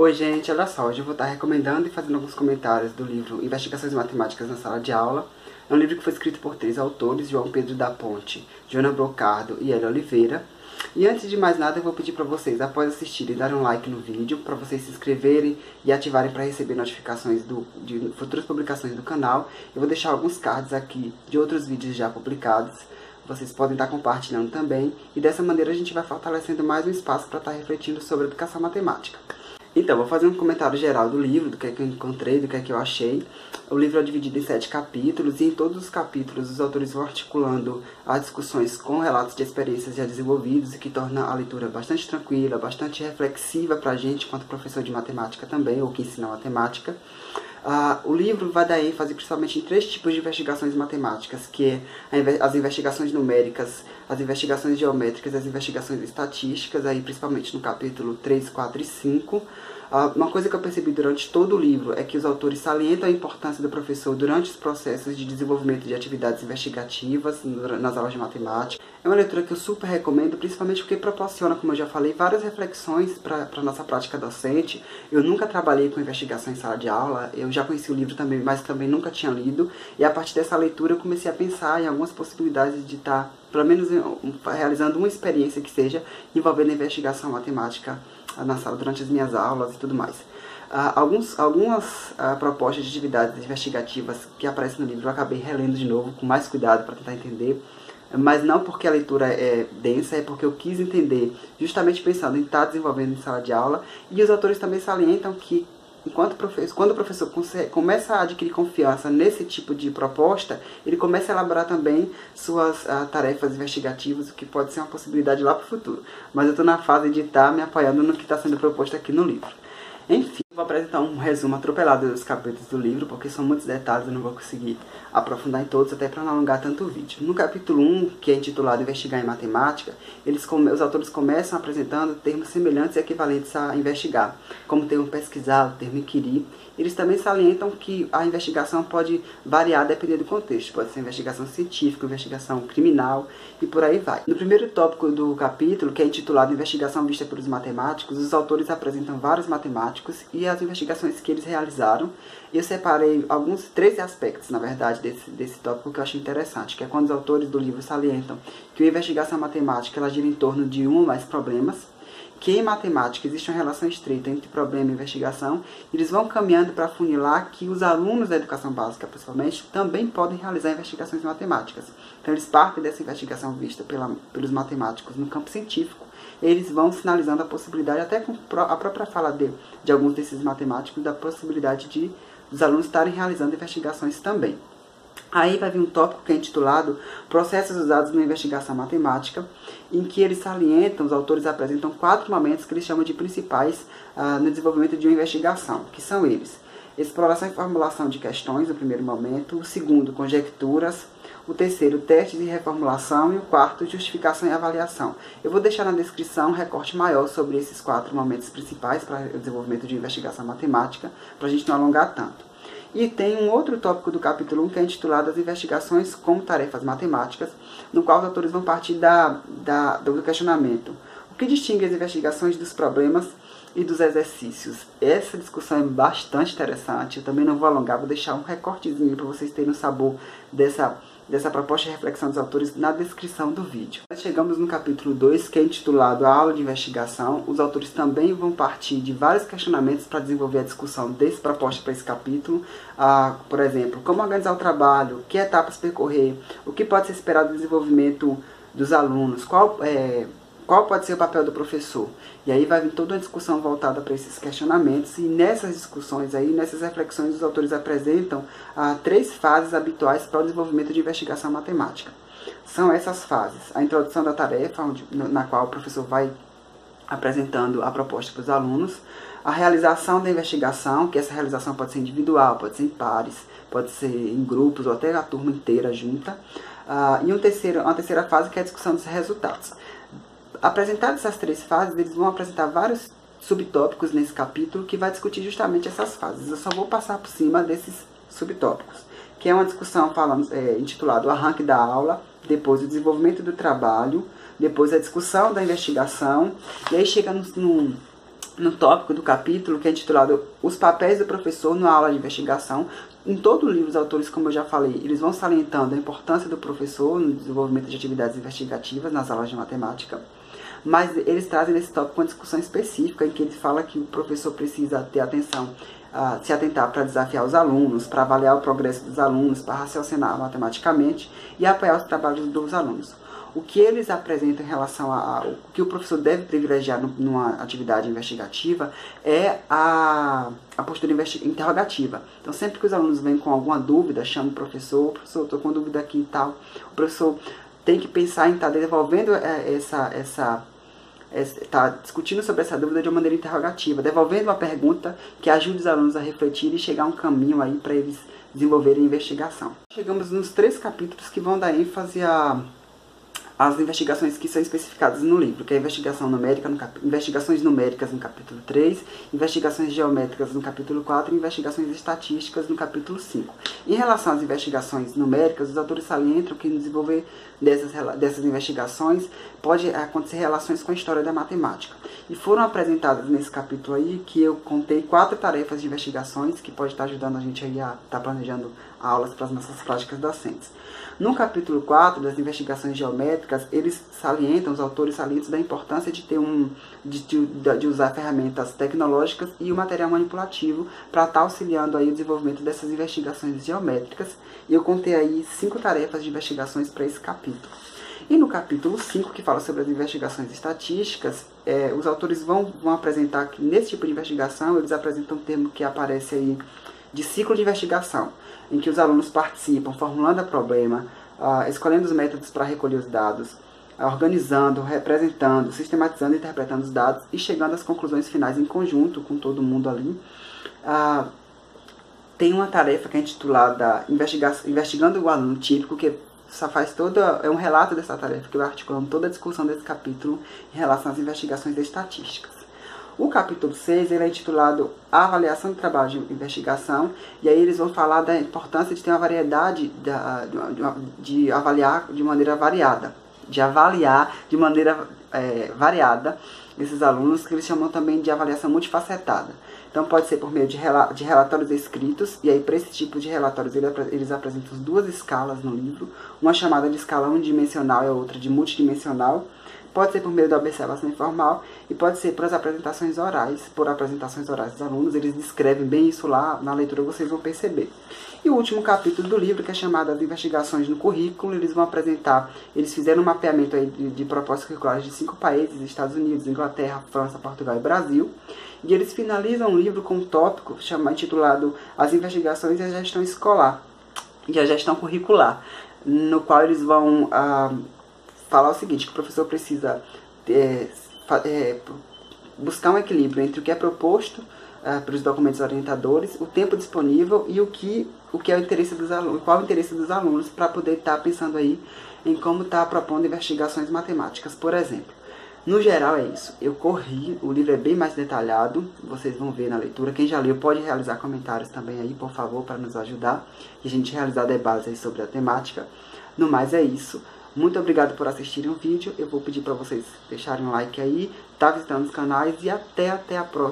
Oi gente, olha só, hoje eu vou estar recomendando e fazendo alguns comentários do livro Investigações Matemáticas na Sala de Aula. É um livro que foi escrito por 3 autores, João Pedro da Ponte, Joana Brocardo e Elia Oliveira. E antes de mais nada eu vou pedir para vocês, após assistirem, darem um like no vídeo, para vocês se inscreverem e ativarem para receber notificações de futuras publicações do canal. Eu vou deixar alguns cards aqui de outros vídeos já publicados. Vocês podem estar compartilhando também, e dessa maneira a gente vai fortalecendo mais um espaço para estar refletindo sobre a educação matemática. Então, vou fazer um comentário geral do livro, do que é que eu encontrei, do que é que eu achei. O livro é dividido em 7 capítulos, e em todos os capítulos os autores vão articulando as discussões com relatos de experiências já desenvolvidos, o que torna a leitura bastante tranquila, bastante reflexiva para a gente, enquanto professor de matemática também, ou que ensina matemática. O livro vai dar ênfase principalmente em 3 tipos de investigações matemáticas, que é as investigações numéricas, as investigações geométricas e as investigações estatísticas, aí principalmente no capítulo 3, 4 e 5. Uma coisa que eu percebi durante todo o livro é que os autores salientam a importância do professor durante os processos de desenvolvimento de atividades investigativas nas aulas de matemática. É uma leitura que eu super recomendo, principalmente porque proporciona, como eu já falei, várias reflexões para a nossa prática docente. Eu nunca trabalhei com investigação em sala de aula, eu já conheci o livro também, mas também nunca tinha lido. E a partir dessa leitura eu comecei a pensar em algumas possibilidades de estar, pelo menos, realizando uma experiência que seja envolvendo a investigação matemática na sala durante as minhas aulas e tudo mais. Algumas propostas de atividades investigativas que aparecem no livro eu acabei relendo de novo com mais cuidado para tentar entender, mas não porque a leitura é densa, é porque eu quis entender justamente pensando em estar desenvolvendo em sala de aula. E os autores também salientam que quando o professor começa a adquirir confiança nesse tipo de proposta, ele começa a elaborar também suas tarefas investigativas, o que pode ser uma possibilidade lá para o futuro. Mas eu estou na fase de estar me apoiando no que está sendo proposto aqui no livro. Enfim, vou apresentar um resumo atropelado dos capítulos do livro, porque são muitos detalhes, eu não vou conseguir aprofundar em todos, até para não alongar tanto o vídeo. No capítulo 1, que é intitulado Investigar em Matemática, os autores começam apresentando termos semelhantes e equivalentes a investigar, como o termo pesquisar, o termo inquirir. Eles também salientam que a investigação pode variar dependendo do contexto. Pode ser investigação científica, investigação criminal e por aí vai. No primeiro tópico do capítulo, que é intitulado Investigação Vista pelos Matemáticos, os autores apresentam vários matemáticos e as investigações que eles realizaram. Eu separei 13 aspectos, na verdade, desse tópico que eu achei interessante, que é quando os autores do livro salientam que a investigação matemática ela gira em torno de um ou mais problemas, que em matemática existe uma relação estreita entre problema e investigação. Eles vão caminhando para afunilar que os alunos da educação básica, principalmente, também podem realizar investigações matemáticas. Então eles partem dessa investigação vista pelos matemáticos no campo científico. Eles vão sinalizando a possibilidade, até com a própria fala de alguns desses matemáticos, da possibilidade de os alunos estarem realizando investigações também. Aí vai vir um tópico que é intitulado Processos usados na investigação matemática, em que eles salientam, os autores apresentam 4 momentos que eles chamam de principais no desenvolvimento de uma investigação, que são eles: exploração e formulação de questões, no primeiro momento; o segundo, conjecturas; o terceiro, testes e reformulação; e o quarto, justificação e avaliação. Eu vou deixar na descrição um recorte maior sobre esses 4 momentos principais para o desenvolvimento de investigação matemática, para a gente não alongar tanto. E tem um outro tópico do capítulo 1 que é intitulado As Investigações como Tarefas Matemáticas, no qual os autores vão partir do questionamento: o que distingue as investigações dos problemas e dos exercícios? Essa discussão é bastante interessante, eu também não vou alongar, vou deixar um recortezinho para vocês terem o sabor dessa proposta de reflexão dos autores na descrição do vídeo. Nós chegamos no capítulo 2, que é intitulado A Aula de Investigação. Os autores também vão partir de vários questionamentos para desenvolver a discussão dessa proposta para esse capítulo. Por exemplo, como organizar o trabalho, que etapas percorrer, o que pode ser esperado do desenvolvimento dos alunos, qual pode ser o papel do professor. E aí vai vir toda uma discussão voltada para esses questionamentos, e nessas discussões, nessas reflexões, os autores apresentam 3 fases habituais para o desenvolvimento de investigação matemática. São essas fases: a introdução da tarefa, na qual o professor vai apresentando a proposta para os alunos; a realização da investigação, que essa realização pode ser individual, pode ser em pares, pode ser em grupos ou até a turma inteira junta; e uma terceira fase, que é a discussão dos resultados. Apresentadas essas 3 fases, eles vão apresentar vários subtópicos nesse capítulo que vai discutir justamente essas fases. Eu só vou passar por cima desses subtópicos, que é uma discussão intitulada O Arranque da Aula, depois o desenvolvimento do trabalho, depois a discussão da investigação, e aí chega no tópico do capítulo, que é intitulado Os papéis do professor na aula de investigação. Em todo o livro, os autores, como eu já falei, eles vão salientando a importância do professor no desenvolvimento de atividades investigativas nas aulas de matemática, mas eles trazem nesse tópico uma discussão específica em que ele fala que o professor precisa ter atenção, se atentar para desafiar os alunos, para avaliar o progresso dos alunos, para raciocinar matematicamente e apoiar os trabalhos dos alunos. O que eles apresentam em relação ao que o professor deve privilegiar numa atividade investigativa é a postura interrogativa. Então, sempre que os alunos vêm com alguma dúvida, chama o professor, estou com dúvida aqui e tal. O professor tem que pensar em estar desenvolvendo está discutindo sobre essa dúvida de uma maneira interrogativa, devolvendo uma pergunta que ajude os alunos a refletir e chegar a um caminho aí para eles desenvolverem a investigação. Chegamos nos 3 capítulos que vão dar ênfase as investigações que são especificadas no livro, que é a investigação numérica, investigações numéricas no capítulo 3, investigações geométricas no capítulo 4 e investigações estatísticas no capítulo 5. Em relação às investigações numéricas, os autores salientam que no desenvolver dessas investigações pode acontecer relações com a história da matemática. E foram apresentadas nesse capítulo aí, que eu contei 4 tarefas de investigações que pode estar ajudando a gente aí a estar planejando aulas para as nossas práticas docentes. No capítulo 4 das investigações geométricas, os autores salientam da importância de ter de usar ferramentas tecnológicas e o material manipulativo para estar auxiliando aí o desenvolvimento dessas investigações geométricas. E eu contei aí 5 tarefas de investigações para esse capítulo. E no capítulo 5, que fala sobre as investigações estatísticas, os autores vão apresentar que nesse tipo de investigação, eles apresentam um termo que aparece aí de ciclo de investigação, em que os alunos participam formulando o problema, escolhendo os métodos para recolher os dados, organizando, representando, sistematizando e interpretando os dados e chegando às conclusões finais em conjunto com todo mundo ali. Tem uma tarefa que é intitulada Investigando o Aluno Típico, que é um relato dessa tarefa, que vai articulando toda a discussão desse capítulo em relação às investigações estatísticas. O capítulo 6 ele é intitulado A Avaliação do Trabalho de Investigação, e aí eles vão falar da importância de ter uma variedade, de avaliar de maneira variada, esses alunos, que eles chamam também de avaliação multifacetada. Então pode ser por meio de relatórios escritos, e aí para esse tipo de relatórios eles apresentam 2 escalas no livro, uma chamada de escala unidimensional e a outra de multidimensional. Pode ser por meio da observação informal e pode ser por apresentações orais dos alunos. Eles descrevem bem isso lá, na leitura vocês vão perceber. E o último capítulo do livro, que é chamado As Investigações no Currículo, eles fizeram um mapeamento aí de propostas curriculares de 5 países, Estados Unidos, Inglaterra, França, Portugal e Brasil. E eles finalizam o livro com um tópico intitulado As Investigações e a Gestão Escolar, e a Gestão Curricular, no qual eles vão falar o seguinte, que o professor precisa buscar um equilíbrio entre o que é proposto para os documentos orientadores, o tempo disponível e o que é o interesse dos alunos, qual é o interesse dos alunos, para poder estar pensando aí em como estar propondo investigações matemáticas, por exemplo. No geral é isso, eu corri, o livro é bem mais detalhado, vocês vão ver na leitura. Quem já leu pode realizar comentários também aí, por favor, para nos ajudar e a gente realizar debates aí sobre a temática. No mais é isso. Muito obrigado por assistirem o vídeo, eu vou pedir para vocês deixarem um like aí, visitando os canais e até a próxima.